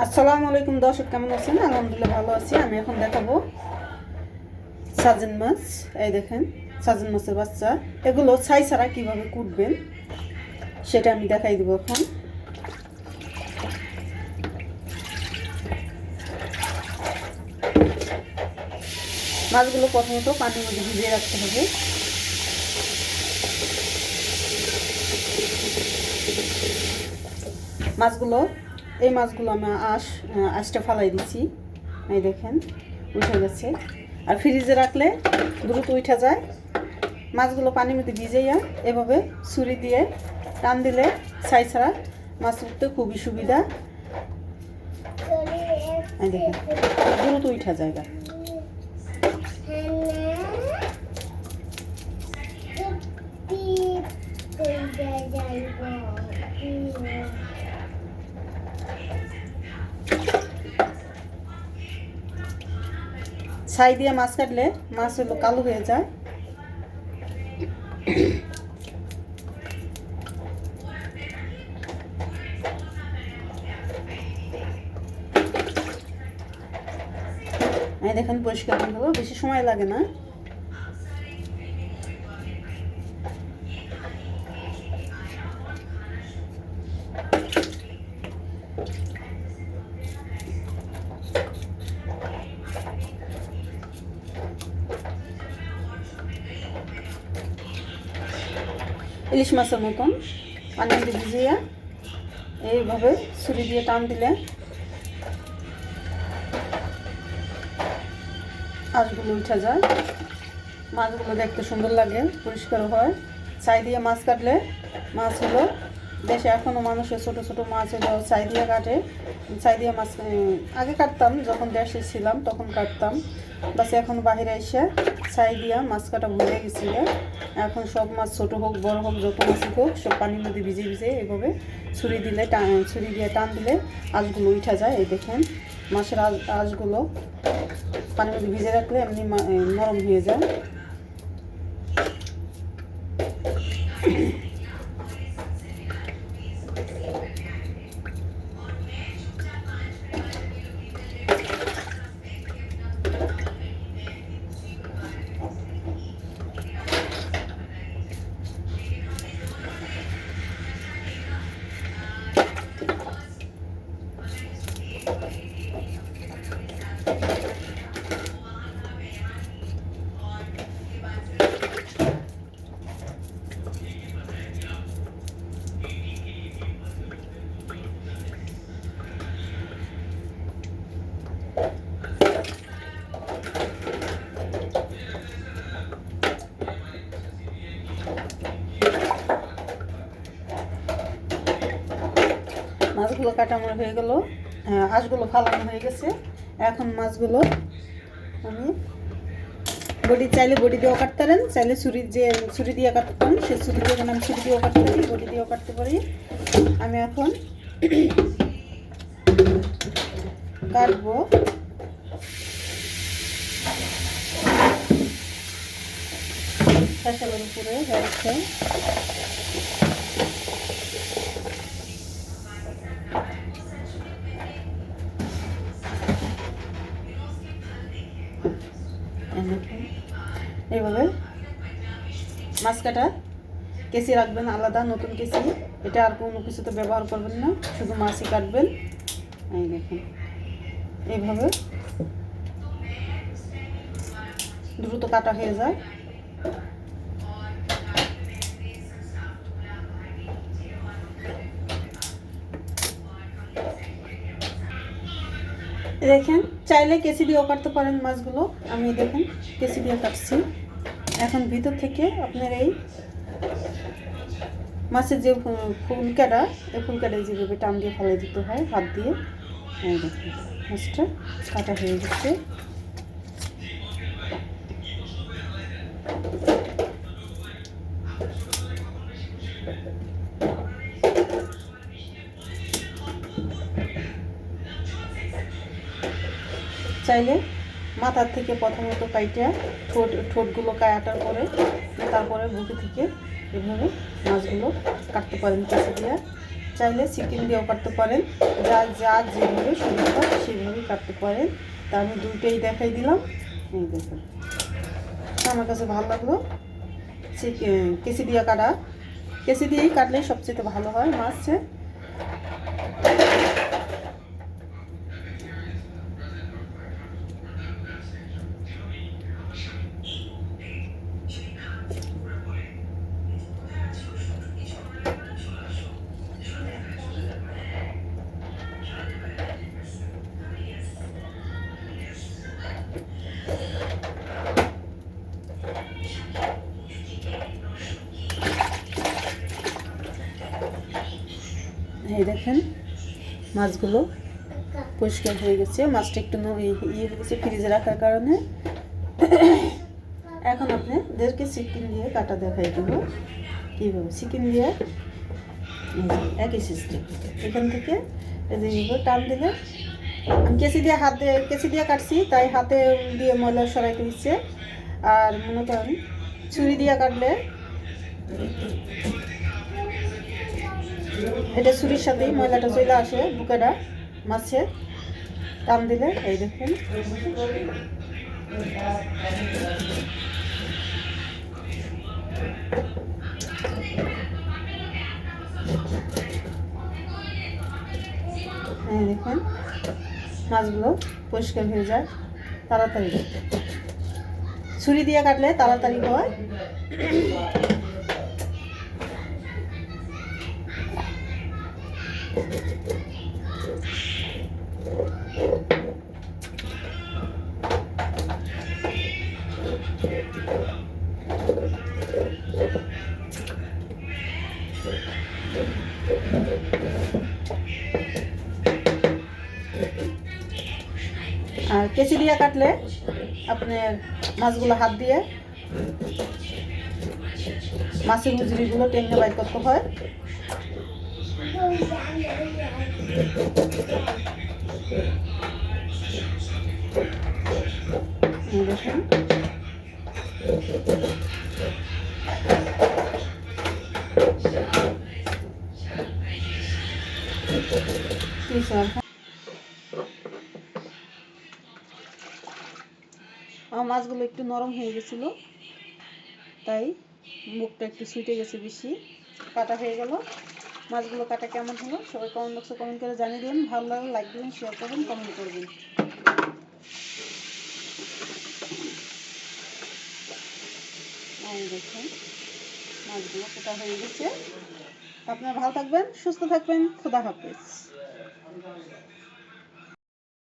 আসসালামু আলাইকুম দর্শক, কেমন আছেন? আলহামদুলিল্লাহ ভালো আছি। আমি এখন দেখাবো সাজেন মাছ। এই দেখেন সাজেন মাছের বাচ্চা, এগুলো ছাই ছাড়া কীভাবে কুটবেন সেটা আমি দেখাই দেবো এখন। মাছগুলো প্রথমত পানির মধ্যে ভিজিয়ে রাখতে হবে। এই মাছগুলো আমি আঁশটা ফালাই দিচ্ছি। এই দেখেন উঠে গেছে। আর ফ্রিজে রাখলে দ্রুত উঠে যায়। মাছগুলো পানির মধ্যে ভিজাইয়া এভাবে ছুরি দিয়ে টান দিলে ছাই ছাড়া মাছ উঠতে খুবই সুবিধা। এই দেখেন দ্রুত উঠে যায়। ছাই দিয়ে মাছ কাটলে মাছ হলো কালো হয়ে যায়। দেখেন পরিষ্কার হয়ে গেল, বেশি সময় লাগে না। ইলিশ মাছের মতন পানির মধ্যে ভিজিয়ে এইভাবে ছুরি দিয়ে টান দিলে আঁশগুলো উঠে যায়। মাছগুলো দেখতে সুন্দর লাগে, পরিষ্কার হয়। ছাই দিয়ে মাছ কাটলে মাছ হলো দেশে এখনও মানুষের ছোটো ছোটো মাছ হলো ছাই দিয়ে কাটে। ছাই দিয়ে মাছ আগে কাটতাম, যখন দেশে ছিলাম তখন কাটতাম। বাস এখন বাইরে এসে ছাই দিয়ে মাছ কাটা ভুলে গেছি। এখন সব মাছ ছোটো হোক বড় হোক যত মাছই হোক সব পানির মধ্যে ভিজে ভিজে এভাবে ছুরি দিয়ে টান দিলে আঁশগুলো উঠে যায়। এই দেখেন মাছের আঁশগুলো পানির মধ্যে ভিজে রাখলে এমনি নরম হয়ে যায়। মাছগুলো কাটানো হয়ে গেল, আঁশগুলো ফালানো হয়ে গেছে। এখন মাছগুলো আমি চাইলে বডি দিয়েও কাটতে পারেন, চাইলে ছুরি দিয়ে কাটতে পারেন। সে ছুরি দিয়ে আমি ছুরি দিয়েও কাটতে পারি, বডি দিয়েও কাটতে পারি। আমি এখন কাটবো। ফেসালের উপরে হয়েছে। এইভাবে মাছ কাটা কেসি রাখবেন আলাদা, নতুন কেসি। এটা আর কোনো কিছুতে ব্যবহার করবেন না, শুধু মাছই কাটবেন। এই দেখুন এইভাবে দ্রুত কাটা হয়ে যায়। দেখেন চাইলে কেসি দিয়েও কাটতে পারেন মাছগুলো। আমি দেখেন কেসি দিয়ে কাটছি। এখন ভিতর থেকে আপনার এই মাছের যে ফুলকাটা, এই ফুলকাটায় যেভাবে টান দিয়ে ফেলে দিতে হয় হাত দিয়ে। এই দেখুন মাছটা কাটা হয়ে গেছে। চাইলে মাথার থেকে প্রথমত কাইটা ঠোঁটগুলো কাটার পরে তারপরে বুকে থেকে এভাবে মাছগুলো কাটতে পারেন কেঁচি দিয়ে। চাইলে চিকেন দিয়েও কাটতে পারেন, যা যেভাবে সুবিধা সেভাবেই কাটতে পারেন। তা আমি দুইটাই দেখাই দিলাম। এই দেখুন, আমার কাছে ভালো লাগলো কেসি দিয়ে কাটা। কেসি দিয়েই কাটলে সবচেয়ে ভালো হয় মাছে। এই দেখেন মাছগুলো পরিষ্কার হয়ে গেছে। মাছটা একটু হয়ে গেছে ফ্রিজে রাখার কারণে। এখন আপনাদেরকে চিকেন দিয়ে কাটা দেখাই দেবো কীভাবে। চিকেন দিয়ে একই সিস্টেম, এখান থেকে এইভাবে টান দিলে, আমি কেসি দিয়ে কাটছি তাই হাতে দিয়ে ময়লা সরাইতে দিচ্ছে। আর মনে করেন ছুরি দিয়ে কাটলে এটা ছুরির সাথেই ময়লাটা চলে আসে, বুকেটা মাছে টান দিলে। এই দেখেন দেখেন মাছগুলো পরিষ্কার হয়ে যায় তাড়াতাড়ি। ছুরি দিয়ে কাটলে তাড়াতাড়ি হয়। আর কেচি দিয়ে কাটলে আপনার মাছগুলো হাত দিয়ে মাছের মুজুরিগুলো টেনে বাইর করতে হয়। দেখুন আমার মাছগুলো একটু নরম হয়ে গেছিলো তাই মুখটা একটু ছুটে গেছে বেশি। কাটা হয়ে গেল। মাছগুলো কাটা কেমন হলো সবাই কমেন্ট বক্সে কমেন্ট করে জানিয়ে দিন। ভালো লাগলে লাইক দিবেন, শেয়ার করবেন, কমেন্ট করবেন। দেখুন মাছগুলো কাটা হয়ে গেছে। আপনারা ভালো থাকবেন, সুস্থ থাকবেন। খোদা হাফেজ।